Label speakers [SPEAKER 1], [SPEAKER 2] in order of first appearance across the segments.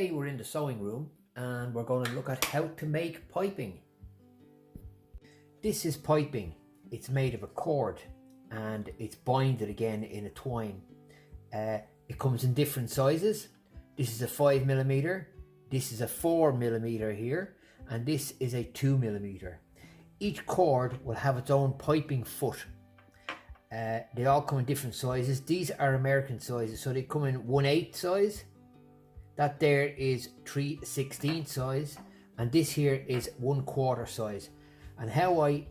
[SPEAKER 1] Today we're in the sewing room and we're going to look at how to make piping. This is piping. It's made of a cord and it's binded again in a twine. It comes in different sizes. This is a 5mm, this is a 4mm here, and this is a 2mm. Each cord will have its own piping foot. They all come in different sizes. These are American sizes, so they come in 1/8 size. That there is 3/16 size, and this here is 1/4 size. And how I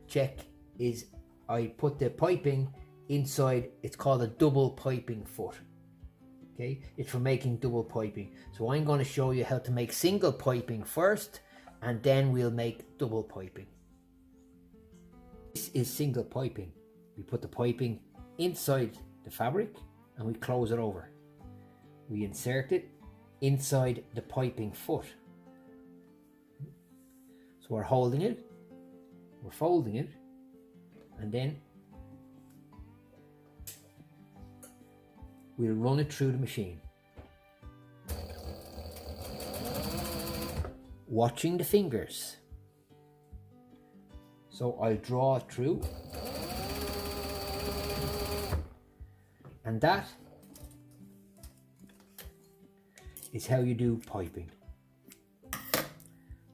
[SPEAKER 1] check is I put the piping inside. It's called a double piping foot. Okay, it's for making double piping. So I'm going to show you how to make single piping first, and then we'll make double piping. This is single piping. We put the piping inside the fabric and we close it over. We insert it inside the piping foot. So we're holding it, we're folding it, and then we'll run it through the machine. Watching the fingers. So I'll draw it through. And that is how you do piping.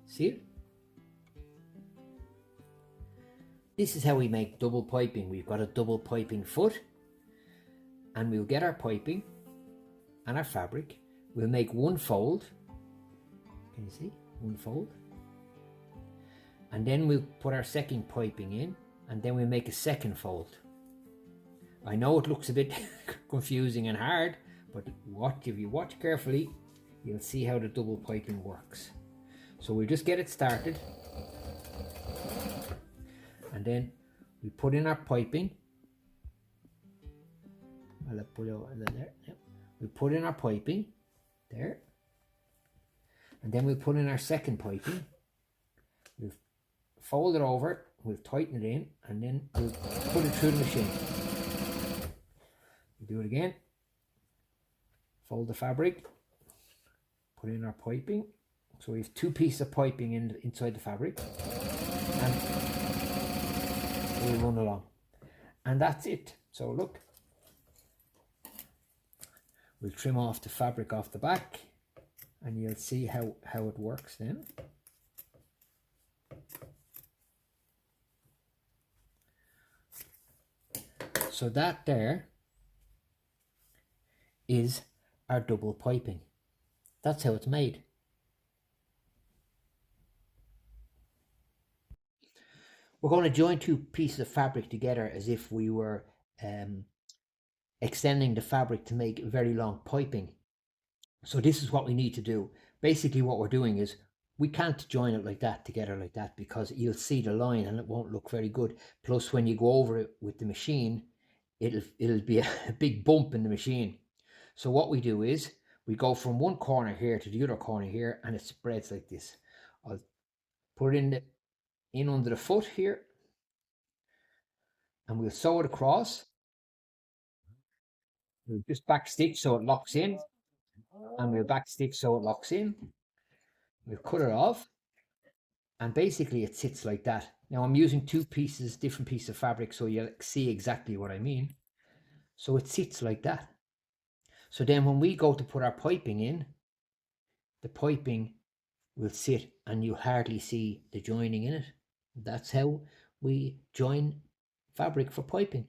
[SPEAKER 1] See it? This is how we make double piping. We've got a double piping foot, and we'll get our piping and our fabric. We'll make one fold. Can you see? One fold. And then we'll put our second piping in, and then we'll make a second fold. I know it looks a bit confusing and hard, but if you watch carefully, you'll see how the double piping works. So we'll just get it started, and then we put in our piping. We put in our piping there, and then we'll put in our second piping. We'll fold it over, we'll tighten it in, and then we'll put it through the machine. We do it again. Fold the fabric, put in our piping. So we have two pieces of piping inside the fabric, and we'll run along. And that's it. So look, we'll trim off the fabric off the back, and you'll see how it works then. So that there is our double piping. That's how it's made. We're going to join two pieces of fabric together as if we were extending the fabric to make very long piping. So this is what we need to do. Basically what we're doing is we can't join it like that together like that, because you'll see the line and it won't look very good. Plus when you go over it with the machine, it'll be a big bump in the machine. So what we do is we go from one corner here to the other corner here, and it spreads like this. I'll put it in under the foot here, and we'll sew it across. We'll just back stitch so it locks in, and we'll back stitch so it locks in. We'll cut it off, and basically it sits like that. Now I'm using two pieces, different pieces of fabric, so you'll see exactly what I mean. So it sits like that. So then when we go to put our piping in, the piping will sit and you'll hardly see the joining in it. That's how we join fabric for piping.